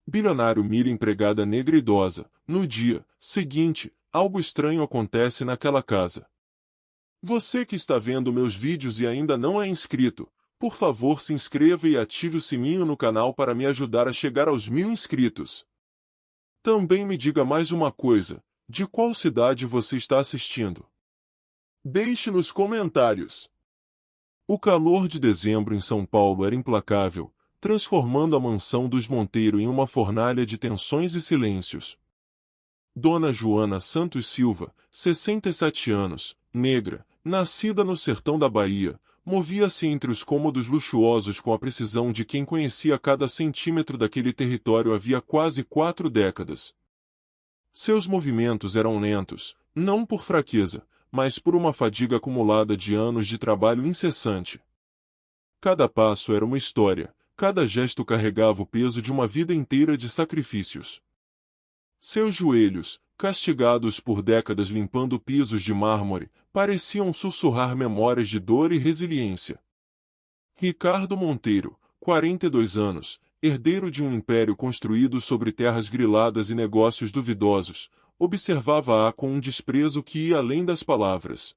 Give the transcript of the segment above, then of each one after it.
Bilionário mira empregada negra idosa. No dia seguinte, algo estranho acontece naquela casa. Você que está vendo meus vídeos e ainda não é inscrito, por favor se inscreva e ative o sininho no canal para me ajudar a chegar aos 1000 inscritos. Também me diga mais uma coisa, de qual cidade você está assistindo? Deixe nos comentários. O calor de dezembro em São Paulo era implacável, transformando a mansão dos Monteiro em uma fornalha de tensões e silêncios. Dona Joana Santos Silva, 67 anos, negra, nascida no sertão da Bahia, movia-se entre os cômodos luxuosos com a precisão de quem conhecia cada centímetro daquele território havia quase 4 décadas. Seus movimentos eram lentos, não por fraqueza, mas por uma fadiga acumulada de anos de trabalho incessante. Cada passo era uma história, cada gesto carregava o peso de uma vida inteira de sacrifícios. Seus joelhos, castigados por décadas limpando pisos de mármore, pareciam sussurrar memórias de dor e resiliência. Ricardo Monteiro, 42 anos, herdeiro de um império construído sobre terras griladas e negócios duvidosos, observava-a com um desprezo que ia além das palavras.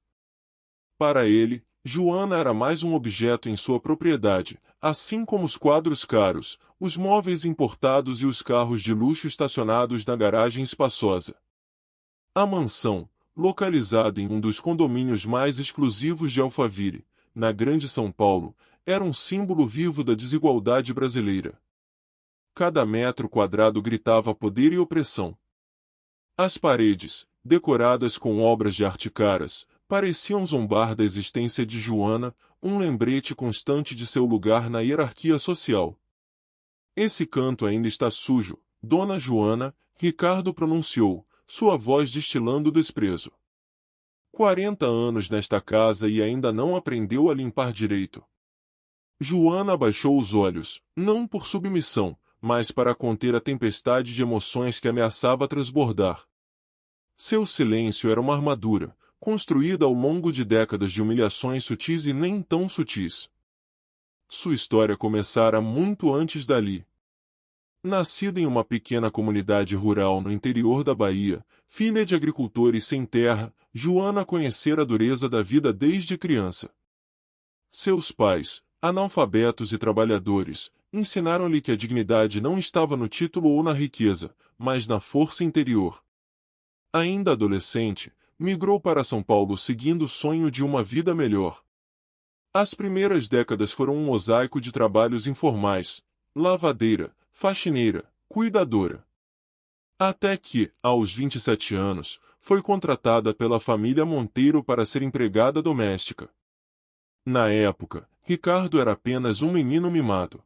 Para ele, Joana era mais um objeto em sua propriedade, assim como os quadros caros, os móveis importados e os carros de luxo estacionados na garagem espaçosa. A mansão, localizada em um dos condomínios mais exclusivos de Alphaville, na Grande São Paulo, era um símbolo vivo da desigualdade brasileira. Cada metro quadrado gritava poder e opressão. As paredes, decoradas com obras de arte caras, pareciam zombar da existência de Joana, um lembrete constante de seu lugar na hierarquia social. Esse canto ainda está sujo, Dona Joana, Ricardo pronunciou, sua voz destilando desprezo. 40 anos nesta casa e ainda não aprendeu a limpar direito. Joana abaixou os olhos, não por submissão, mas para conter a tempestade de emoções que ameaçava transbordar. Seu silêncio era uma armadura, construída ao longo de décadas de humilhações sutis e nem tão sutis. Sua história começara muito antes dali. Nascida em uma pequena comunidade rural no interior da Bahia, filha de agricultores sem terra, Joana conhecera a dureza da vida desde criança. Seus pais, analfabetos e trabalhadores, ensinaram-lhe que a dignidade não estava no título ou na riqueza, mas na força interior. Ainda adolescente, migrou para São Paulo seguindo o sonho de uma vida melhor. As primeiras décadas foram um mosaico de trabalhos informais, lavadeira, faxineira, cuidadora. Até que, aos 27 anos, foi contratada pela família Monteiro para ser empregada doméstica. Na época, Ricardo era apenas um menino mimado.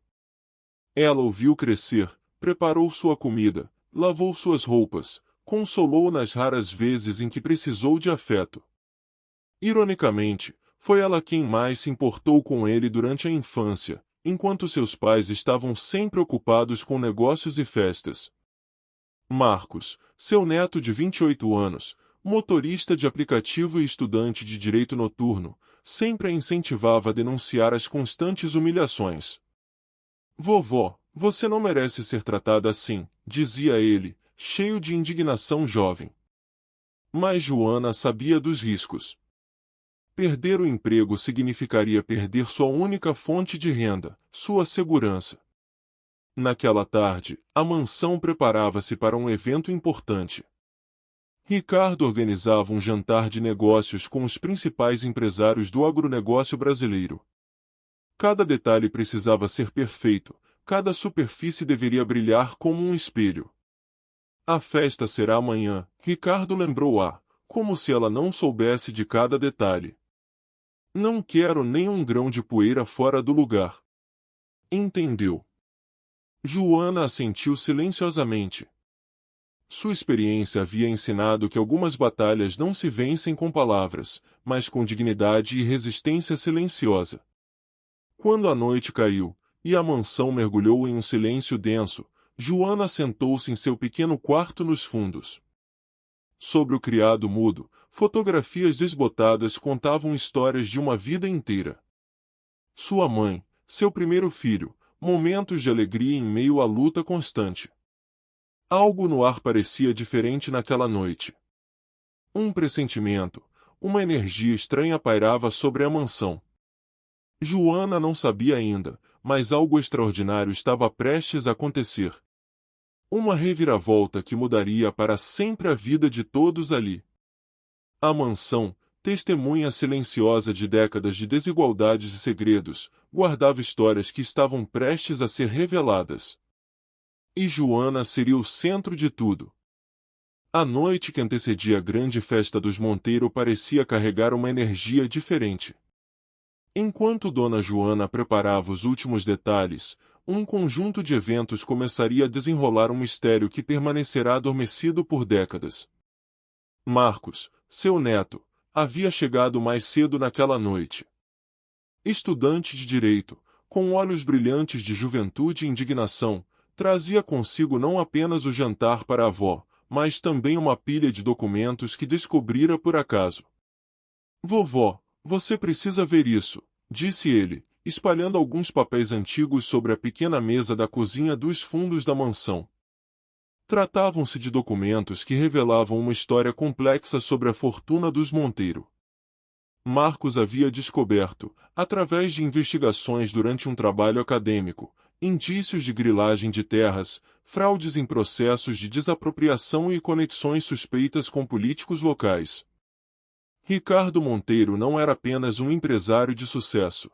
Ela o viu crescer, preparou sua comida, lavou suas roupas, consolou-o nas raras vezes em que precisou de afeto. Ironicamente, foi ela quem mais se importou com ele durante a infância, enquanto seus pais estavam sempre ocupados com negócios e festas. Marcos, seu neto de 28 anos, motorista de aplicativo e estudante de direito noturno, sempre a incentivava a denunciar as constantes humilhações. Vovó, você não merece ser tratada assim, dizia ele, cheio de indignação jovem. Mas Joana sabia dos riscos. Perder o emprego significaria perder sua única fonte de renda, sua segurança. Naquela tarde, a mansão preparava-se para um evento importante. Ricardo organizava um jantar de negócios com os principais empresários do agronegócio brasileiro. Cada detalhe precisava ser perfeito, cada superfície deveria brilhar como um espelho. A festa será amanhã, Ricardo lembrou-a, como se ela não soubesse de cada detalhe. Não quero nem um grão de poeira fora do lugar. Entendeu? Joana assentiu silenciosamente. Sua experiência havia ensinado que algumas batalhas não se vencem com palavras, mas com dignidade e resistência silenciosa. Quando a noite caiu, e a mansão mergulhou em um silêncio denso, Joana sentou-se em seu pequeno quarto nos fundos. Sobre o criado mudo, fotografias desbotadas contavam histórias de uma vida inteira. Sua mãe, seu primeiro filho, momentos de alegria em meio à luta constante. Algo no ar parecia diferente naquela noite. Um pressentimento, uma energia estranha pairava sobre a mansão. Joana não sabia ainda, mas algo extraordinário estava prestes a acontecer. Uma reviravolta que mudaria para sempre a vida de todos ali. A mansão, testemunha silenciosa de décadas de desigualdades e segredos, guardava histórias que estavam prestes a ser reveladas. E Joana seria o centro de tudo. A noite que antecedia a grande festa dos Monteiro parecia carregar uma energia diferente. Enquanto Dona Joana preparava os últimos detalhes, um conjunto de eventos começaria a desenrolar um mistério que permanecerá adormecido por décadas. Marcos, seu neto, havia chegado mais cedo naquela noite. Estudante de direito, com olhos brilhantes de juventude e indignação, trazia consigo não apenas o jantar para a avó, mas também uma pilha de documentos que descobrira por acaso. Vovó, você precisa ver isso, disse ele, espalhando alguns papéis antigos sobre a pequena mesa da cozinha dos fundos da mansão. Tratavam-se de documentos que revelavam uma história complexa sobre a fortuna dos Monteiro. Marcos havia descoberto, através de investigações durante um trabalho acadêmico, indícios de grilagem de terras, fraudes em processos de desapropriação e conexões suspeitas com políticos locais. Ricardo Monteiro não era apenas um empresário de sucesso.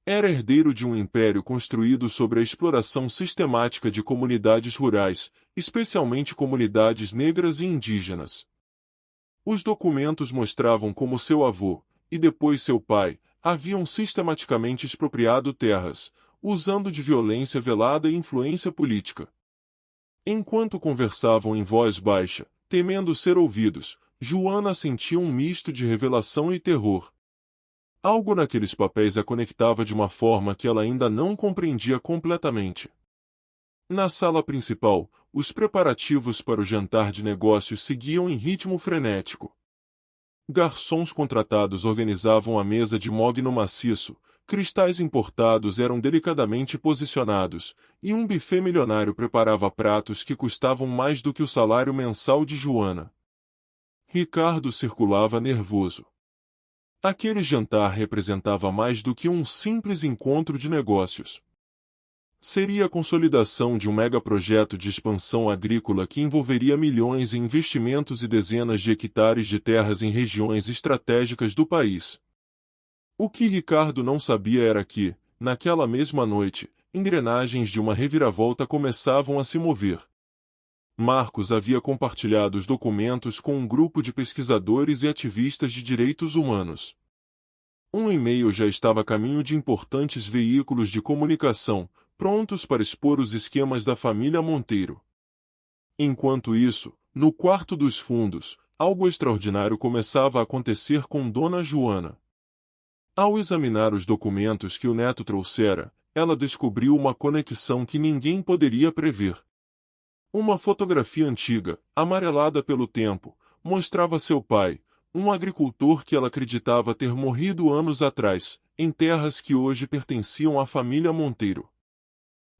Era herdeiro de um império construído sobre a exploração sistemática de comunidades rurais, especialmente comunidades negras e indígenas. Os documentos mostravam como seu avô, e depois seu pai, haviam sistematicamente expropriado terras, usando de violência velada e influência política. Enquanto conversavam em voz baixa, temendo ser ouvidos, Joana sentia um misto de revelação e terror. Algo naqueles papéis a conectava de uma forma que ela ainda não compreendia completamente. Na sala principal, os preparativos para o jantar de negócios seguiam em ritmo frenético. Garçons contratados organizavam a mesa de mogno maciço, cristais importados eram delicadamente posicionados, e um buffet milionário preparava pratos que custavam mais do que o salário mensal de Joana. Ricardo circulava nervoso. Aquele jantar representava mais do que um simples encontro de negócios. Seria a consolidação de um megaprojeto de expansão agrícola que envolveria milhões em investimentos e dezenas de hectares de terras em regiões estratégicas do país. O que Ricardo não sabia era que, naquela mesma noite, engrenagens de uma reviravolta começavam a se mover. Marcos havia compartilhado os documentos com um grupo de pesquisadores e ativistas de direitos humanos. Um e-mail já estava a caminho de importantes veículos de comunicação, prontos para expor os esquemas da família Monteiro. Enquanto isso, no quarto dos fundos, algo extraordinário começava a acontecer com Dona Joana. Ao examinar os documentos que o neto trouxera, ela descobriu uma conexão que ninguém poderia prever. Uma fotografia antiga, amarelada pelo tempo, mostrava seu pai, um agricultor que ela acreditava ter morrido anos atrás, em terras que hoje pertenciam à família Monteiro.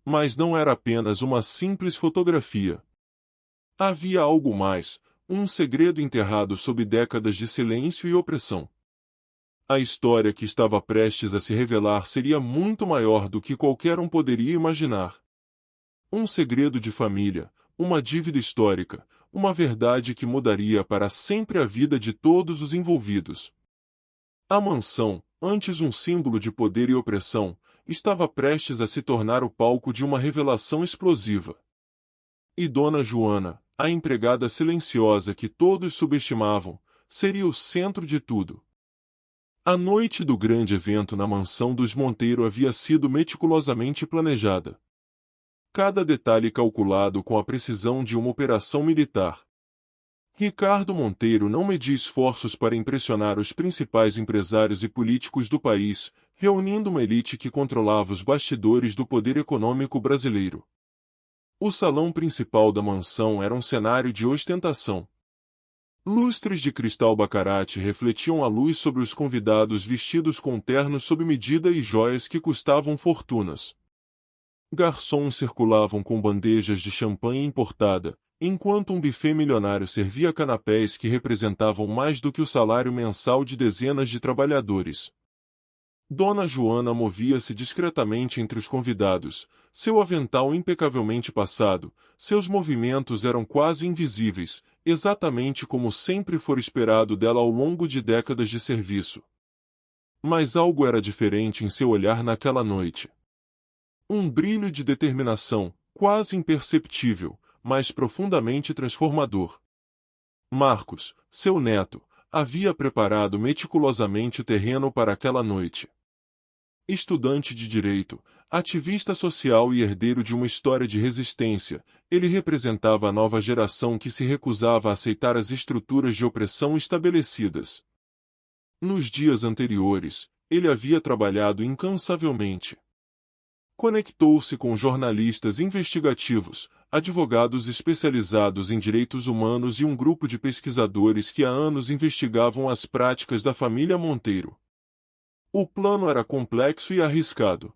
Mas não era apenas uma simples fotografia. Havia algo mais, um segredo enterrado sob décadas de silêncio e opressão. A história que estava prestes a se revelar seria muito maior do que qualquer um poderia imaginar. Um segredo de família, uma dívida histórica, uma verdade que mudaria para sempre a vida de todos os envolvidos. A mansão, antes um símbolo de poder e opressão, estava prestes a se tornar o palco de uma revelação explosiva. E Dona Joana, a empregada silenciosa que todos subestimavam, seria o centro de tudo. A noite do grande evento na mansão dos Monteiro havia sido meticulosamente planejada. Cada detalhe calculado com a precisão de uma operação militar. Ricardo Monteiro não media esforços para impressionar os principais empresários e políticos do país, reunindo uma elite que controlava os bastidores do poder econômico brasileiro. O salão principal da mansão era um cenário de ostentação. Lustres de cristal baccarat refletiam a luz sobre os convidados vestidos com ternos sob medida e joias que custavam fortunas. Garçons circulavam com bandejas de champanhe importada, enquanto um buffet milionário servia canapés que representavam mais do que o salário mensal de dezenas de trabalhadores. Dona Joana movia-se discretamente entre os convidados, seu avental impecavelmente passado, seus movimentos eram quase invisíveis, exatamente como sempre fora esperado dela ao longo de décadas de serviço. Mas algo era diferente em seu olhar naquela noite. Um brilho de determinação, quase imperceptível, mas profundamente transformador. Marcos, seu neto, havia preparado meticulosamente o terreno para aquela noite. Estudante de direito, ativista social e herdeiro de uma história de resistência, ele representava a nova geração que se recusava a aceitar as estruturas de opressão estabelecidas. Nos dias anteriores, ele havia trabalhado incansavelmente. Conectou-se com jornalistas investigativos, advogados especializados em direitos humanos e um grupo de pesquisadores que há anos investigavam as práticas da família Monteiro. O plano era complexo e arriscado.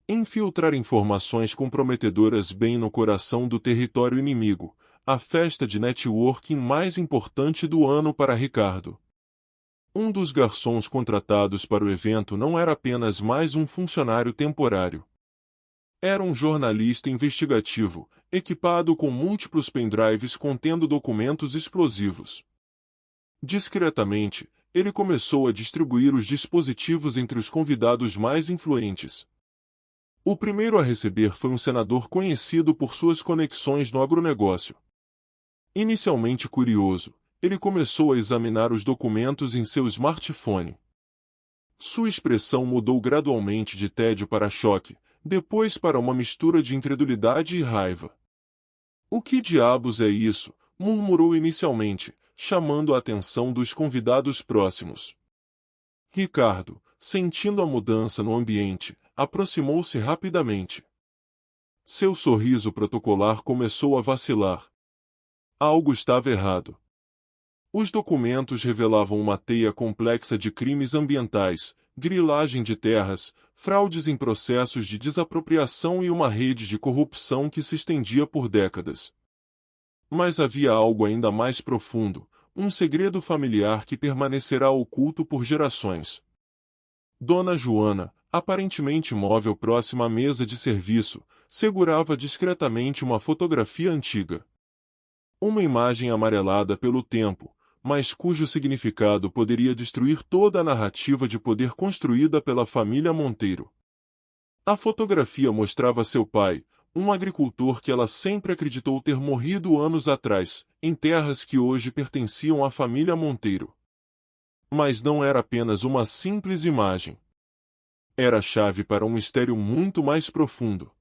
Infiltrar informações comprometedoras bem no coração do território inimigo, a festa de networking mais importante do ano para Ricardo. Um dos garçons contratados para o evento não era apenas mais um funcionário temporário. Era um jornalista investigativo, equipado com múltiplos pendrives contendo documentos explosivos. Discretamente, ele começou a distribuir os dispositivos entre os convidados mais influentes. O primeiro a receber foi um senador conhecido por suas conexões no agronegócio. Inicialmente curioso, ele começou a examinar os documentos em seu smartphone. Sua expressão mudou gradualmente de tédio para choque, depois para uma mistura de incredulidade e raiva. "O que diabos é isso?", murmurou inicialmente, chamando a atenção dos convidados próximos. Ricardo, sentindo a mudança no ambiente, aproximou-se rapidamente. Seu sorriso protocolar começou a vacilar. Algo estava errado. Os documentos revelavam uma teia complexa de crimes ambientais, grilagem de terras, fraudes em processos de desapropriação e uma rede de corrupção que se estendia por décadas. Mas havia algo ainda mais profundo, um segredo familiar que permanecerá oculto por gerações. Dona Joana, aparentemente imóvel próxima à mesa de serviço, segurava discretamente uma fotografia antiga. Uma imagem amarelada pelo tempo, mas cujo significado poderia destruir toda a narrativa de poder construída pela família Monteiro. A fotografia mostrava seu pai, um agricultor que ela sempre acreditou ter morrido anos atrás, em terras que hoje pertenciam à família Monteiro. Mas não era apenas uma simples imagem. Era a chave para um mistério muito mais profundo.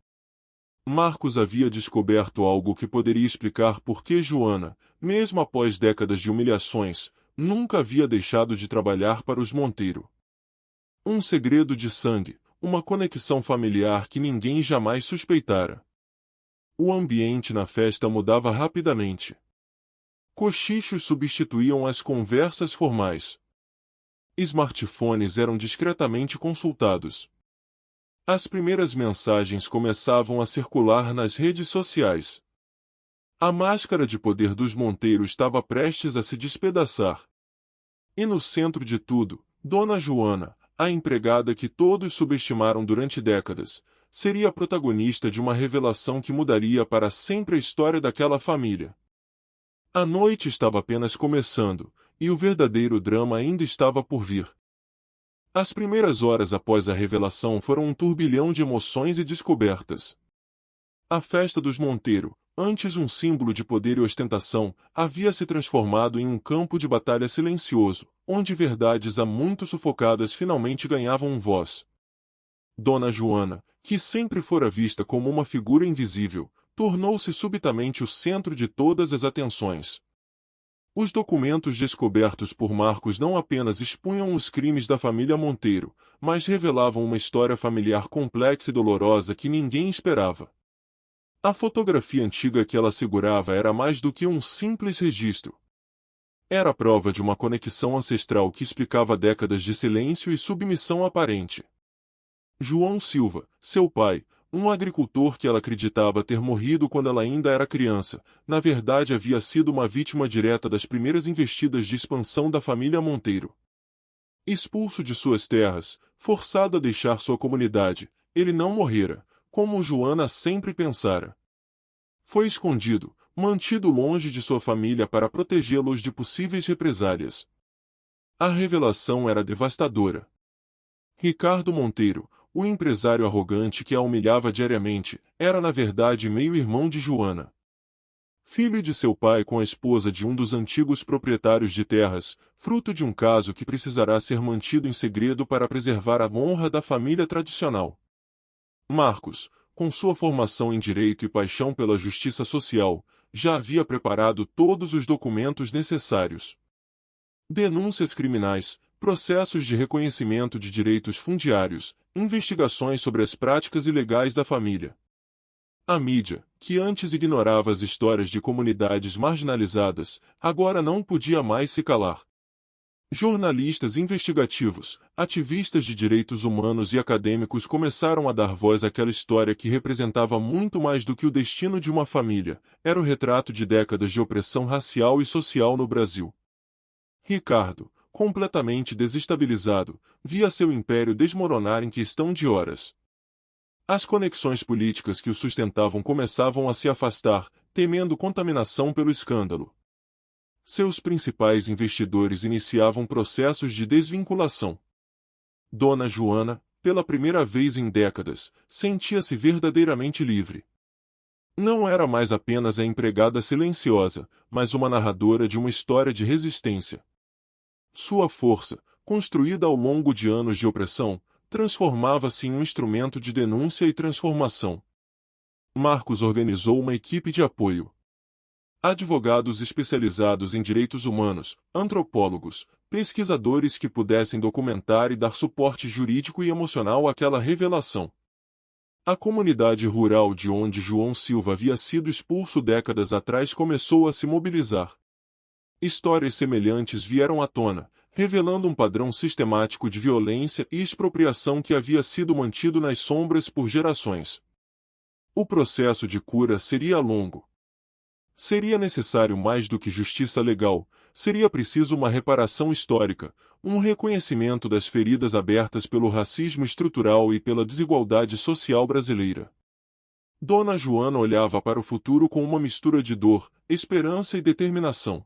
Marcos havia descoberto algo que poderia explicar por que Joana, mesmo após décadas de humilhações, nunca havia deixado de trabalhar para os Monteiro. Um segredo de sangue, uma conexão familiar que ninguém jamais suspeitara. O ambiente na festa mudava rapidamente. Cochichos substituíam as conversas formais. Smartphones eram discretamente consultados. As primeiras mensagens começavam a circular nas redes sociais. A máscara de poder dos Monteiro estava prestes a se despedaçar. E no centro de tudo, Dona Joana, a empregada que todos subestimaram durante décadas, seria a protagonista de uma revelação que mudaria para sempre a história daquela família. A noite estava apenas começando, e o verdadeiro drama ainda estava por vir. As primeiras horas após a revelação foram um turbilhão de emoções e descobertas. A festa dos Monteiro, antes um símbolo de poder e ostentação, havia se transformado em um campo de batalha silencioso, onde verdades há muito sufocadas finalmente ganhavam voz. Dona Joana, que sempre fora vista como uma figura invisível, tornou-se subitamente o centro de todas as atenções. Os documentos descobertos por Marcos não apenas expunham os crimes da família Monteiro, mas revelavam uma história familiar complexa e dolorosa que ninguém esperava. A fotografia antiga que ela segurava era mais do que um simples registro. Era a prova de uma conexão ancestral que explicava décadas de silêncio e submissão aparente. João Silva, seu pai, Um agricultor que ela acreditava ter morrido quando ela ainda era criança, na verdade havia sido uma vítima direta das primeiras investidas de expansão da família Monteiro. Expulso de suas terras, forçado a deixar sua comunidade, ele não morrera, como Joana sempre pensara. Foi escondido, mantido longe de sua família para protegê-los de possíveis represálias. A revelação era devastadora. Ricardo Monteiro, o empresário arrogante que a humilhava diariamente, era na verdade meio-irmão de Joana. Filho de seu pai com a esposa de um dos antigos proprietários de terras, fruto de um caso que precisará ser mantido em segredo para preservar a honra da família tradicional. Marcos, com sua formação em direito e paixão pela justiça social, já havia preparado todos os documentos necessários. Denúncias criminais, processos de reconhecimento de direitos fundiários, investigações sobre as práticas ilegais da família. A mídia, que antes ignorava as histórias de comunidades marginalizadas, agora não podia mais se calar. Jornalistas investigativos, ativistas de direitos humanos e acadêmicos começaram a dar voz àquela história que representava muito mais do que o destino de uma família, era o retrato de décadas de opressão racial e social no Brasil. Ricardo, completamente desestabilizado, via seu império desmoronar em questão de horas. As conexões políticas que o sustentavam começavam a se afastar, temendo contaminação pelo escândalo. Seus principais investidores iniciavam processos de desvinculação. Dona Joana, pela primeira vez em décadas, sentia-se verdadeiramente livre. Não era mais apenas a empregada silenciosa, mas uma narradora de uma história de resistência. Sua força, construída ao longo de anos de opressão, transformava-se em um instrumento de denúncia e transformação. Marcos organizou uma equipe de apoio. Advogados especializados em direitos humanos, antropólogos, pesquisadores que pudessem documentar e dar suporte jurídico e emocional àquela revelação. A comunidade rural de onde João Silva havia sido expulso décadas atrás começou a se mobilizar. Histórias semelhantes vieram à tona, revelando um padrão sistemático de violência e expropriação que havia sido mantido nas sombras por gerações. O processo de cura seria longo. Seria necessário mais do que justiça legal, seria preciso uma reparação histórica, um reconhecimento das feridas abertas pelo racismo estrutural e pela desigualdade social brasileira. Dona Joana olhava para o futuro com uma mistura de dor, esperança e determinação.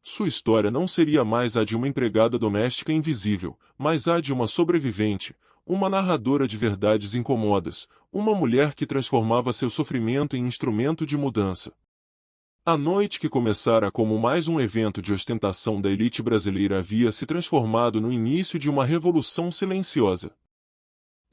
Sua história não seria mais a de uma empregada doméstica invisível, mas a de uma sobrevivente, uma narradora de verdades incomodas, uma mulher que transformava seu sofrimento em instrumento de mudança. A noite que começara como mais um evento de ostentação da elite brasileira havia se transformado no início de uma revolução silenciosa.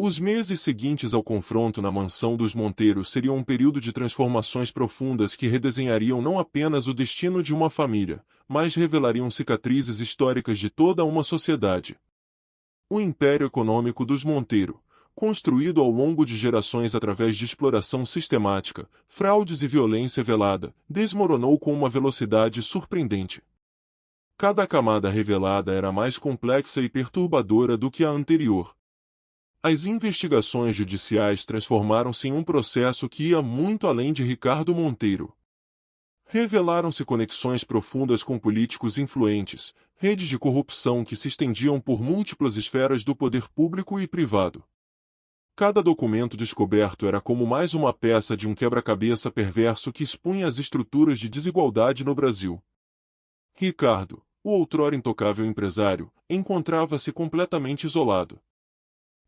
Os meses seguintes ao confronto na mansão dos Monteiros seriam um período de transformações profundas que redesenhariam não apenas o destino de uma família, mas revelariam cicatrizes históricas de toda uma sociedade. O império econômico dos Monteiro, construído ao longo de gerações através de exploração sistemática, fraudes e violência velada, desmoronou com uma velocidade surpreendente. Cada camada revelada era mais complexa e perturbadora do que a anterior. As investigações judiciais transformaram-se em um processo que ia muito além de Ricardo Monteiro. Revelaram-se conexões profundas com políticos influentes, redes de corrupção que se estendiam por múltiplas esferas do poder público e privado. Cada documento descoberto era como mais uma peça de um quebra-cabeça perverso que expunha as estruturas de desigualdade no Brasil. Ricardo, o outrora intocável empresário, encontrava-se completamente isolado.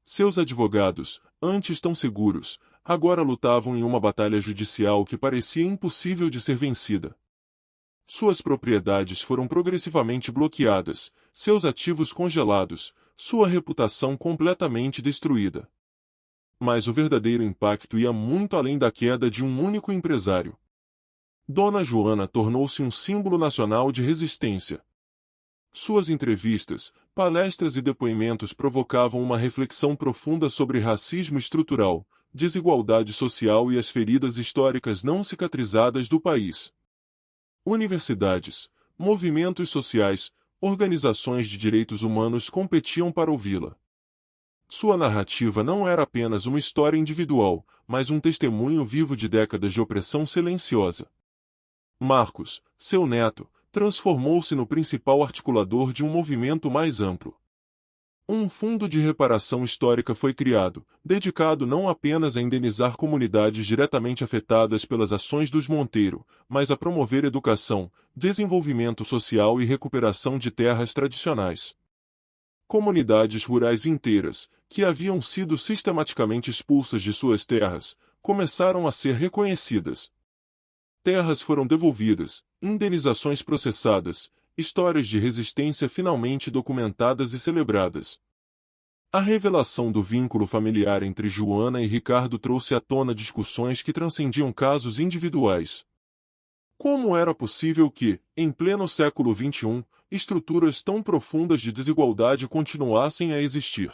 Seus advogados, antes tão seguros, agora lutavam em uma batalha judicial que parecia impossível de ser vencida. Suas propriedades foram progressivamente bloqueadas, seus ativos congelados, sua reputação completamente destruída. Mas o verdadeiro impacto ia muito além da queda de um único empresário. Dona Joana tornou-se um símbolo nacional de resistência. Suas entrevistas, palestras e depoimentos provocavam uma reflexão profunda sobre racismo estrutural, desigualdade social e as feridas históricas não cicatrizadas do país. Universidades, movimentos sociais, organizações de direitos humanos competiam para ouvi-la. Sua narrativa não era apenas uma história individual, mas um testemunho vivo de décadas de opressão silenciosa. Marcos, seu neto, transformou-se no principal articulador de um movimento mais amplo. Um fundo de reparação histórica foi criado, dedicado não apenas a indenizar comunidades diretamente afetadas pelas ações dos Monteiro, mas a promover educação, desenvolvimento social e recuperação de terras tradicionais. Comunidades rurais inteiras, que haviam sido sistematicamente expulsas de suas terras, começaram a ser reconhecidas. Terras foram devolvidas, indenizações processadas, histórias de resistência finalmente documentadas e celebradas. A revelação do vínculo familiar entre Joana e Ricardo trouxe à tona discussões que transcendiam casos individuais. Como era possível que, em pleno século XXI, estruturas tão profundas de desigualdade continuassem a existir?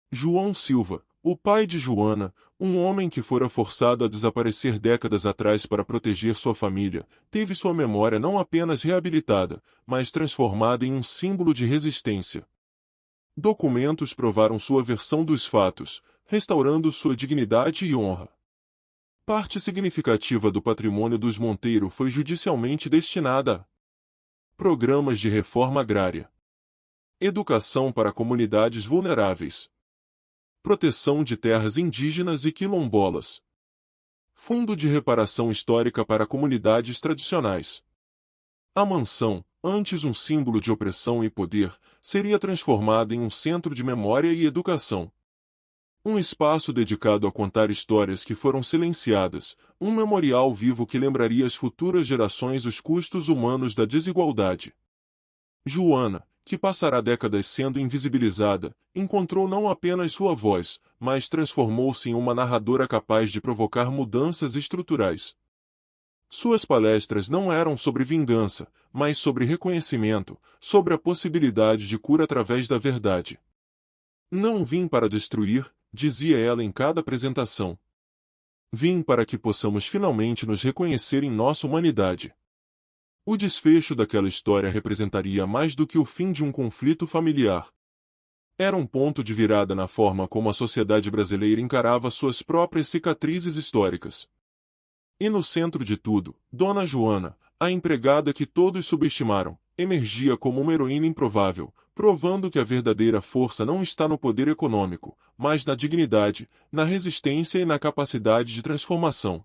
João Silva, o pai de Joana, um homem que fora forçado a desaparecer décadas atrás para proteger sua família, teve sua memória não apenas reabilitada, mas transformada em um símbolo de resistência. Documentos provaram sua versão dos fatos, restaurando sua dignidade e honra. Parte significativa do patrimônio dos Monteiro foi judicialmente destinada a programas de reforma agrária, educação para comunidades vulneráveis, proteção de terras indígenas e quilombolas, fundo de reparação histórica para comunidades tradicionais. A mansão, antes um símbolo de opressão e poder, seria transformada em um centro de memória e educação. Um espaço dedicado a contar histórias que foram silenciadas, um memorial vivo que lembraria às futuras gerações os custos humanos da desigualdade. Joana, que passará décadas sendo invisibilizada, encontrou não apenas sua voz, mas transformou-se em uma narradora capaz de provocar mudanças estruturais. Suas palestras não eram sobre vingança, mas sobre reconhecimento, sobre a possibilidade de cura através da verdade. Não vim para destruir, dizia ela em cada apresentação. Vim para que possamos finalmente nos reconhecer em nossa humanidade. O desfecho daquela história representaria mais do que o fim de um conflito familiar. Era um ponto de virada na forma como a sociedade brasileira encarava suas próprias cicatrizes históricas. E no centro de tudo, Dona Joana, a empregada que todos subestimaram, emergia como uma heroína improvável, provando que a verdadeira força não está no poder econômico, mas na dignidade, na resistência e na capacidade de transformação.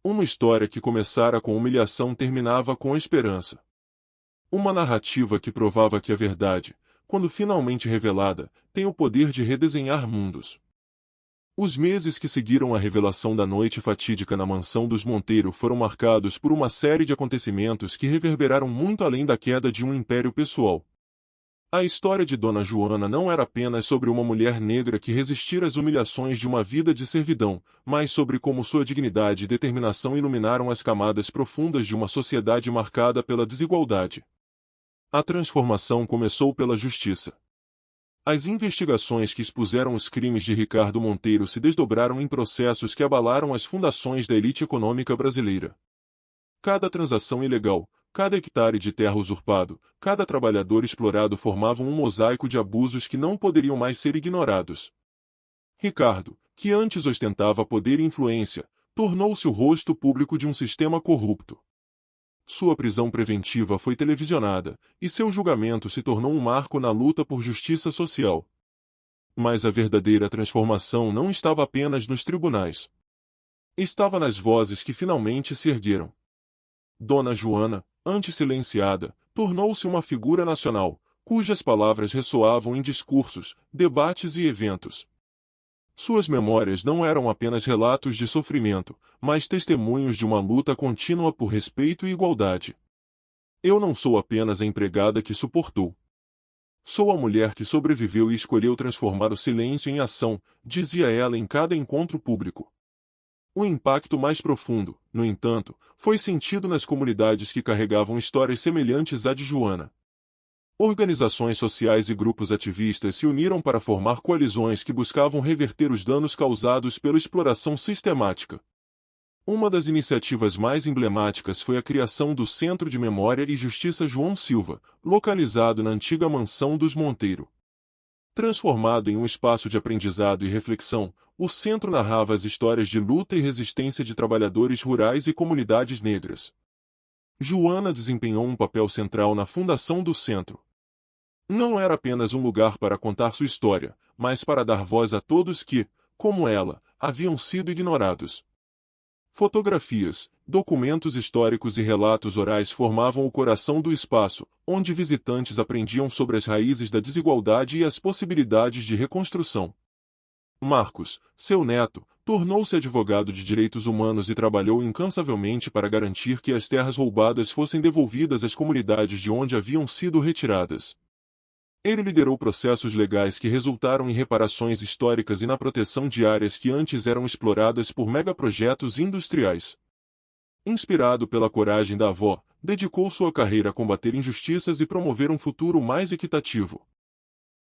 Uma história que começara com humilhação terminava com esperança. Uma narrativa que provava que a verdade, quando finalmente revelada, tem o poder de redesenhar mundos. Os meses que seguiram a revelação da noite fatídica na mansão dos Monteiro foram marcados por uma série de acontecimentos que reverberaram muito além da queda de um império pessoal. A história de Dona Joana não era apenas sobre uma mulher negra que resistira às humilhações de uma vida de servidão, mas sobre como sua dignidade e determinação iluminaram as camadas profundas de uma sociedade marcada pela desigualdade. A transformação começou pela justiça. As investigações que expuseram os crimes de Ricardo Monteiro se desdobraram em processos que abalaram as fundações da elite econômica brasileira. Cada transação ilegal, cada hectare de terra usurpado, cada trabalhador explorado formavam um mosaico de abusos que não poderiam mais ser ignorados. Ricardo, que antes ostentava poder e influência, tornou-se o rosto público de um sistema corrupto. Sua prisão preventiva foi televisionada, e seu julgamento se tornou um marco na luta por justiça social. Mas a verdadeira transformação não estava apenas nos tribunais. Estava nas vozes que finalmente se ergueram. Dona Joana, antes silenciada, tornou-se uma figura nacional, cujas palavras ressoavam em discursos, debates e eventos. Suas memórias não eram apenas relatos de sofrimento, mas testemunhos de uma luta contínua por respeito e igualdade. Eu não sou apenas a empregada que suportou. Sou a mulher que sobreviveu e escolheu transformar o silêncio em ação, dizia ela em cada encontro público. O impacto mais profundo, no entanto, foi sentido nas comunidades que carregavam histórias semelhantes à de Joana. Organizações sociais e grupos ativistas se uniram para formar coalizões que buscavam reverter os danos causados pela exploração sistemática. Uma das iniciativas mais emblemáticas foi a criação do Centro de Memória e Justiça João Silva, localizado na antiga mansão dos Monteiro. Transformado em um espaço de aprendizado e reflexão, o centro narrava as histórias de luta e resistência de trabalhadores rurais e comunidades negras. Joana desempenhou um papel central na fundação do centro. Não era apenas um lugar para contar sua história, mas para dar voz a todos que, como ela, haviam sido ignorados. Fotografias, documentos históricos e relatos orais formavam o coração do espaço, onde visitantes aprendiam sobre as raízes da desigualdade e as possibilidades de reconstrução. Marcos, seu neto, tornou-se advogado de direitos humanos e trabalhou incansavelmente para garantir que as terras roubadas fossem devolvidas às comunidades de onde haviam sido retiradas. Ele liderou processos legais que resultaram em reparações históricas e na proteção de áreas que antes eram exploradas por megaprojetos industriais. Inspirado pela coragem da avó, dedicou sua carreira a combater injustiças e promover um futuro mais equitativo.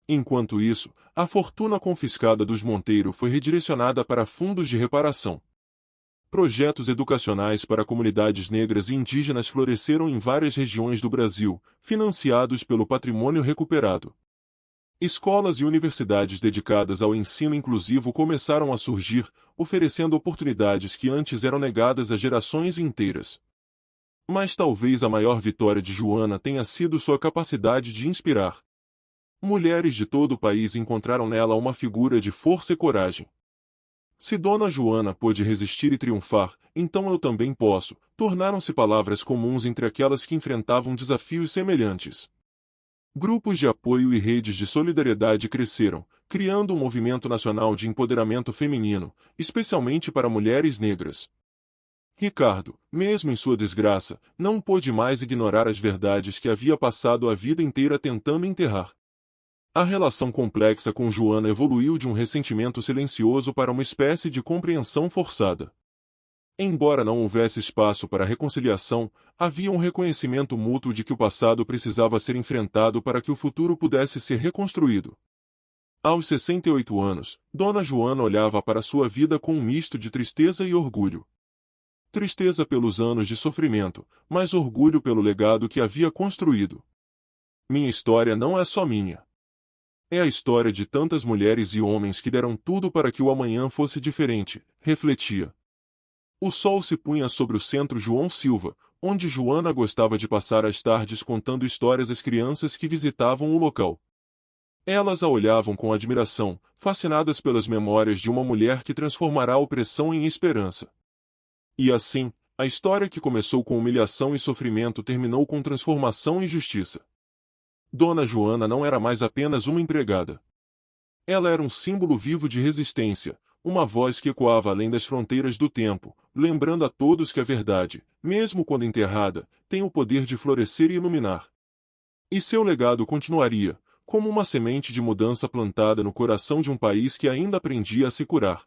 Enquanto isso, a fortuna confiscada dos Monteiro foi redirecionada para fundos de reparação. Projetos educacionais para comunidades negras e indígenas floresceram em várias regiões do Brasil, financiados pelo patrimônio recuperado. Escolas e universidades dedicadas ao ensino inclusivo começaram a surgir, oferecendo oportunidades que antes eram negadas a gerações inteiras. Mas talvez a maior vitória de Joana tenha sido sua capacidade de inspirar. Mulheres de todo o país encontraram nela uma figura de força e coragem. Se Dona Joana pôde resistir e triunfar, então eu também posso, tornaram-se palavras comuns entre aquelas que enfrentavam desafios semelhantes. Grupos de apoio e redes de solidariedade cresceram, criando um movimento nacional de empoderamento feminino, especialmente para mulheres negras. Ricardo, mesmo em sua desgraça, não pôde mais ignorar as verdades que havia passado a vida inteira tentando enterrar. A relação complexa com Joana evoluiu de um ressentimento silencioso para uma espécie de compreensão forçada. Embora não houvesse espaço para reconciliação, havia um reconhecimento mútuo de que o passado precisava ser enfrentado para que o futuro pudesse ser reconstruído. Aos 68 anos, Dona Joana olhava para sua vida com um misto de tristeza e orgulho. Tristeza pelos anos de sofrimento, mas orgulho pelo legado que havia construído. Minha história não é só minha. É a história de tantas mulheres e homens que deram tudo para que o amanhã fosse diferente, refletia. O sol se punha sobre o centro João Silva, onde Joana gostava de passar as tardes contando histórias às crianças que visitavam o local. Elas a olhavam com admiração, fascinadas pelas memórias de uma mulher que transformará a opressão em esperança. E assim, a história que começou com humilhação e sofrimento terminou com transformação e justiça. Dona Joana não era mais apenas uma empregada. Ela era um símbolo vivo de resistência, uma voz que ecoava além das fronteiras do tempo, lembrando a todos que a verdade, mesmo quando enterrada, tem o poder de florescer e iluminar. E seu legado continuaria, como uma semente de mudança plantada no coração de um país que ainda aprendia a se curar.